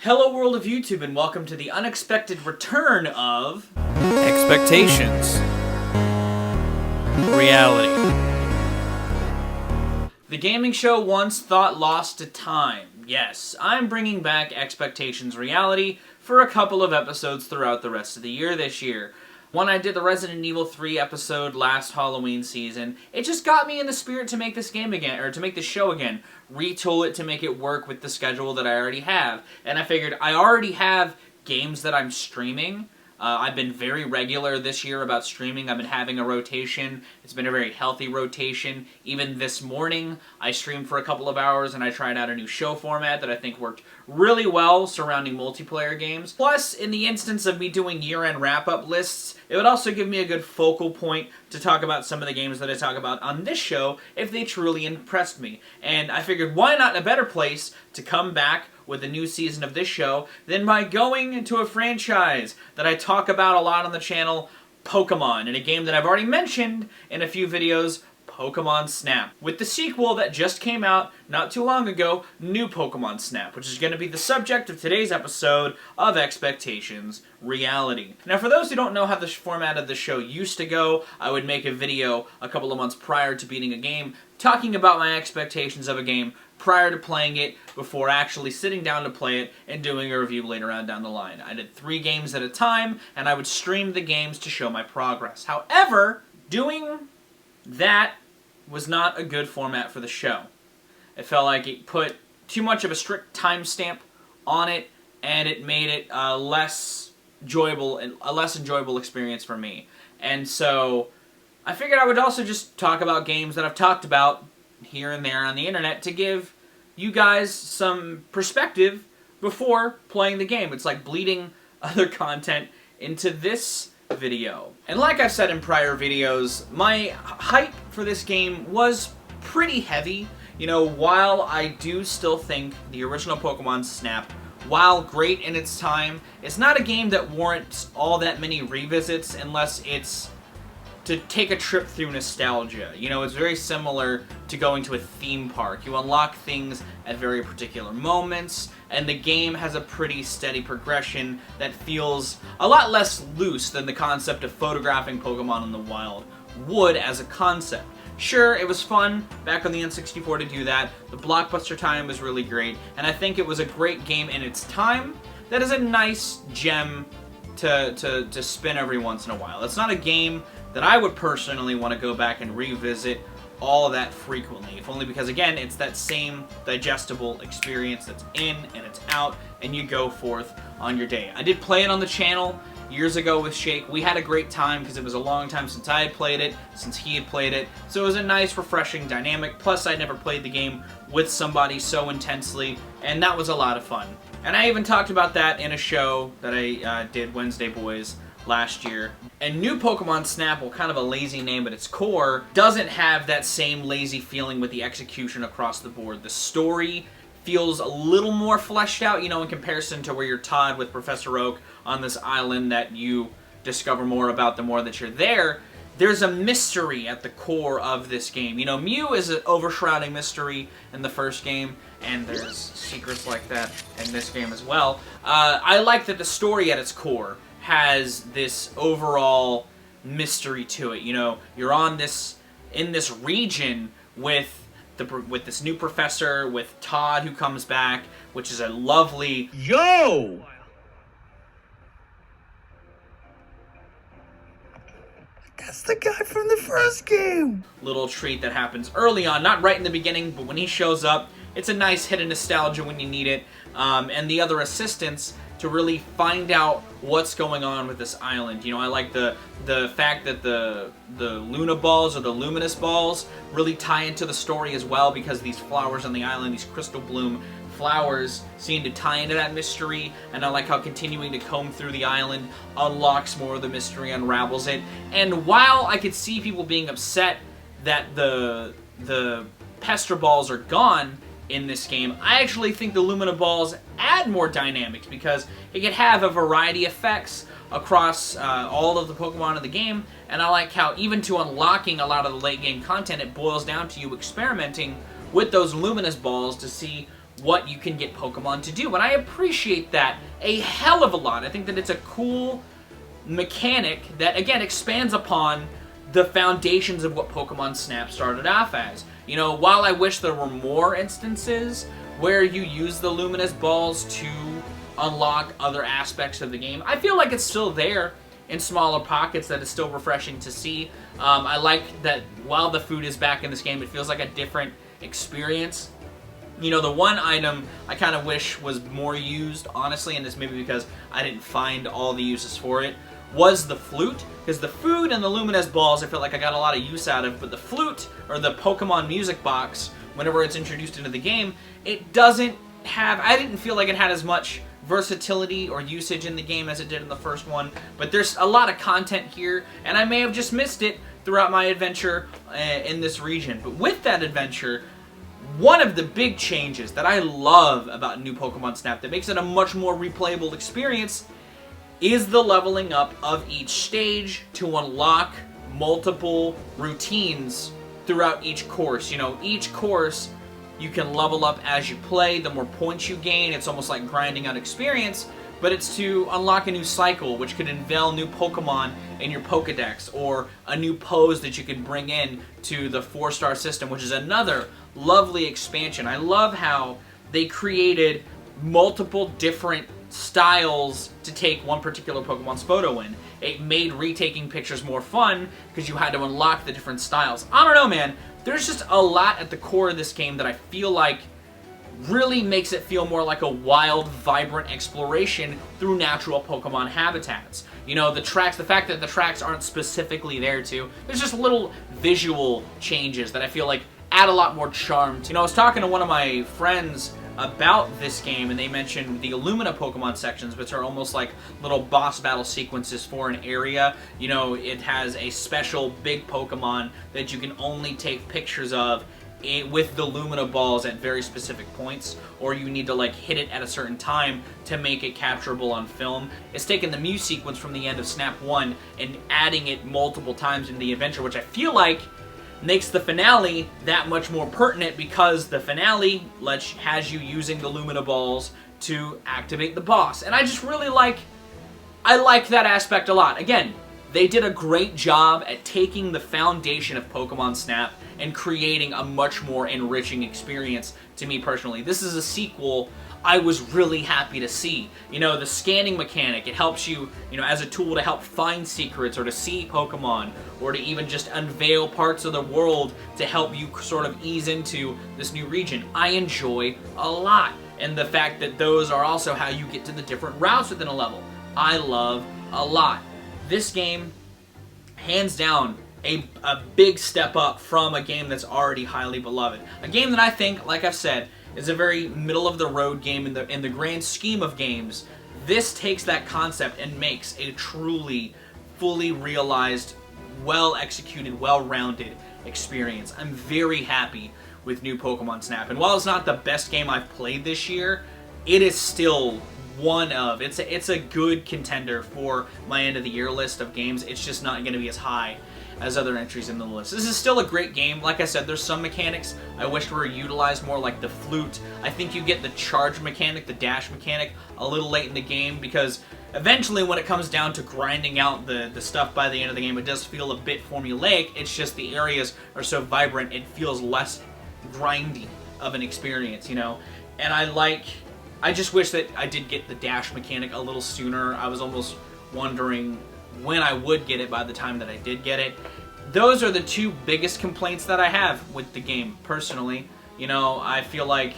Hello world of YouTube and welcome to the unexpected return of... Expectations. Reality. The gaming show once thought lost to time. Yes, I'm bringing back Expectations Reality for a couple of episodes throughout the rest of the year this year. When I did the Resident Evil 3 episode last Halloween season, it just got me in the spirit to make this game again, or to make this show again. Retool it to make it work with the schedule that I already have. And I figured I already have games that I'm streaming. I've been very regular this year about streaming. I've been having a rotation. It's been a very healthy rotation. Even this morning, I streamed for a couple of hours and I tried out a new show format that I think worked really well surrounding multiplayer games. Plus, in the instance of me doing year-end wrap-up lists, it would also give me a good focal point to talk about some of the games that I talk about on this show if they truly impressed me. And I figured, why not in a better place to come back with a new season of this show than by going into a franchise that I talk about a lot on the channel, Pokemon, and a game that I've already mentioned in a few videos, Pokemon Snap, with the sequel that just came out not too long ago, New Pokemon Snap, which is going to be the subject of today's episode of Expectations Reality. Now, for those who don't know how the format of the show used to go, I would make a video a couple of months prior to beating a game, talking about my expectations of a game prior to playing it, before actually sitting down to play it and doing a review later on down the line. I did 3 games at a time, and I would stream the games to show my progress. However, doing that was not a good format for the show. It felt like it put too much of a strict timestamp on it, and it made it a less enjoyable experience for me. And so I figured I would also just talk about games that I've talked about here and there on the internet to give you guys some perspective before playing the game. It's like bleeding other content into this video. And like I've said in prior videos, my hype for this game was pretty heavy. You know, while I do still think the original Pokemon Snap, while great in its time, it's not a game that warrants all that many revisits unless it's to take a trip through nostalgia. You know, it's very similar to going to a theme park. You unlock things at very particular moments, and the game has a pretty steady progression that feels a lot less loose than the concept of photographing Pokemon in the wild would as a concept. Sure, it was fun back on the N64 to do that. The blockbuster time was really great, and I think it was a great game in its time. That is a nice gem to spin every once in a while. It's not a game that I would personally want to go back and revisit all that frequently, if only because, again, it's that same digestible experience that's in and it's out, and you go forth on your day. I did play it on the channel years ago with Shake. We had a great time because it was a long time since I had played it, since he had played it, so it was a nice, refreshing dynamic. Plus, I never played the game with somebody so intensely, and that was a lot of fun. And I even talked about that in a show that I did, Wednesday Boys, last year. And New Pokemon Snap, well, kind of a lazy name at its core, doesn't have that same lazy feeling with the execution across the board. The story feels a little more fleshed out, you know, in comparison to where you're Todd with Professor Oak on this island that you discover more about the more that you're there. There's a mystery at the core of this game. You know, Mew is an overshrouding mystery in the first game, and there's secrets like that in this game as well. I like that the story at its core has this overall mystery to it. You know, you're in this region with this new professor, with Todd who comes back, which is a lovely Yo! That's the guy from the first game! Little treat that happens early on, not right in the beginning, but when he shows up, it's a nice hit of nostalgia when you need it, and the other assistants to really find out what's going on with this island. You know, I like the fact that the Luna balls, or the luminous balls, really tie into the story as well, because these flowers on the island, these crystal bloom flowers, seem to tie into that mystery, and I like how continuing to comb through the island unlocks more of the mystery, unravels it. And while I could see people being upset that the Pester balls are gone in this game, I actually think the Lumina balls add more dynamics because it can have a variety of effects across all of the Pokemon in the game, and I like how even to unlocking a lot of the late game content, it boils down to you experimenting with those luminous balls to see what you can get Pokemon to do, and I appreciate that a hell of a lot. I think that it's a cool mechanic that, again, expands upon the foundations of what Pokemon Snap started off as. You know, while I wish there were more instances where you use the Luminous Balls to unlock other aspects of the game, I feel like it's still there in smaller pockets, that is still refreshing to see. I like that while the food is back in this game, it feels like a different experience. You know, the one item I kind of wish was more used, honestly, and this maybe because I didn't find all the uses for it, was the flute. Because the food and the Luminous Balls I feel like I got a lot of use out of, but the flute, or the Pokemon music box, whenever it's introduced into the game, it doesn't have, I didn't feel like it had as much versatility or usage in the game as it did in the first one, but there's a lot of content here, and I may have just missed it throughout my adventure in this region. But with that adventure, one of the big changes that I love about New Pokemon Snap that makes it a much more replayable experience is the leveling up of each stage to unlock multiple routines throughout each course. You know, each course you can level up as you play. The more points you gain, it's almost like grinding out experience, but it's to unlock a new cycle, which could unveil new Pokemon in your Pokedex, or a new pose that you can bring in to the 4-star system, which is another lovely expansion. I love how they created multiple different styles to take one particular Pokemon's photo in. It made retaking pictures more fun because you had to unlock the different styles. I don't know, man. There's just a lot at the core of this game that I feel like really makes it feel more like a wild, vibrant exploration through natural Pokemon habitats. You know, the tracks, the fact that the tracks aren't specifically there to, there's just little visual changes that I feel like add a lot more charm to. You know, I was talking to one of my friends about this game, and they mentioned the Illumina Pokemon sections, which are almost like little boss battle sequences for an area. You know, it has a special big Pokemon that you can only take pictures of with the Lumina balls at very specific points, or you need to like hit it at a certain time to make it capturable on film. It's taken the Mew sequence from the end of Snap 1 and adding it multiple times in the adventure, which I feel like makes the finale that much more pertinent, because the finale has you using the Lumina balls to activate the boss. And I just really like that aspect a lot. Again, they did a great job at taking the foundation of Pokemon Snap and creating a much more enriching experience to me personally. This is a sequel I was really happy to see. You know, the scanning mechanic, it helps you, you know, as a tool to help find secrets or to see Pokemon, or to even just unveil parts of the world to help you sort of ease into this new region. I enjoy a lot. And the fact that those are also how you get to the different routes within a level, I love a lot. This game, hands down, a big step up from a game that's already highly beloved. A game that I think, like I've said, is a very middle-of-the-road game in the grand scheme of games. This takes that concept and makes a truly, fully realized, well-executed, well-rounded experience. I'm very happy with New Pokemon Snap. And while it's not the best game I've played this year, it is still it's a good contender for my end-of-the-year list of games. It's just not going to be as high as other entries in the list. This is still a great game. Like I said, there's some mechanics I wish were utilized more, like the flute. I think you get the charge mechanic, the dash mechanic, a little late in the game, because eventually when it comes down to grinding out the stuff by the end of the game, it does feel a bit formulaic. It's just the areas are so vibrant, it feels less grindy of an experience, you know? And I just wish that I did get the dash mechanic a little sooner. I was almost wondering when I would get it by the time that I did get it. Those are the two biggest complaints that I have with the game, personally. You know, I feel like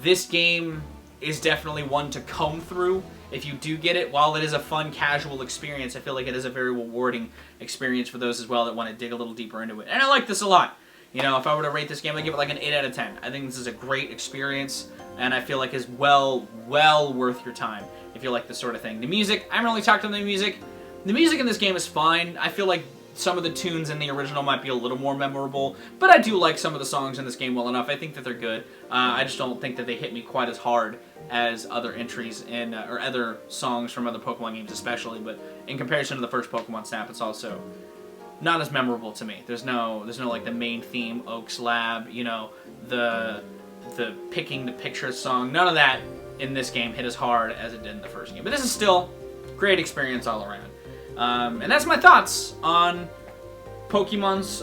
this game is definitely one to comb through if you do get it. While it is a fun, casual experience, I feel like it is a very rewarding experience for those as well that want to dig a little deeper into it. And I like this a lot. You know, if I were to rate this game, I'd give it like an 8 out of 10. I think this is a great experience, and I feel like is well worth your time if you like this sort of thing. The music, I haven't really talked about the music. The music in this game is fine. I feel like some of the tunes in the original might be a little more memorable, but I do like some of the songs in this game well enough. I think that they're good. I just don't think that they hit me quite as hard as other entries in, or other songs from other Pokemon games especially, but in comparison to the first Pokemon Snap, it's also not as memorable to me. There's no like the main theme, Oak's Lab, you know, the the picking the picture song, none of that in this game hit as hard as it did in the first game. But this is still great experience all around. And that's my thoughts on Pokemon's.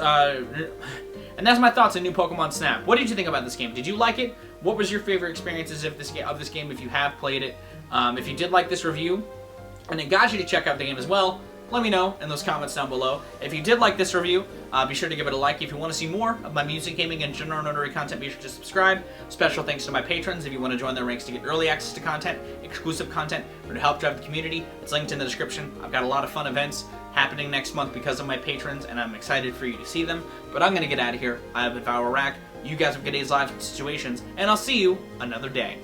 And that's my thoughts on New Pokemon Snap. What did you think about this game? Did you like it? What was your favorite experiences of this game if you have played it? If you did like this review, and it got you to check out the game as well, let me know in those comments down below. If you did like this review, be sure to give it a like. If you want to see more of my music, gaming, and general nerdery content, be sure to subscribe. Special thanks to my patrons. If you want to join their ranks to get early access to content, exclusive content, or to help drive the community, it's linked in the description. I've got a lot of fun events happening next month because of my patrons, and I'm excited for you to see them. But I'm going to get out of here. I have been Valrack. You guys have good days, lives, and situations, and I'll see you another day.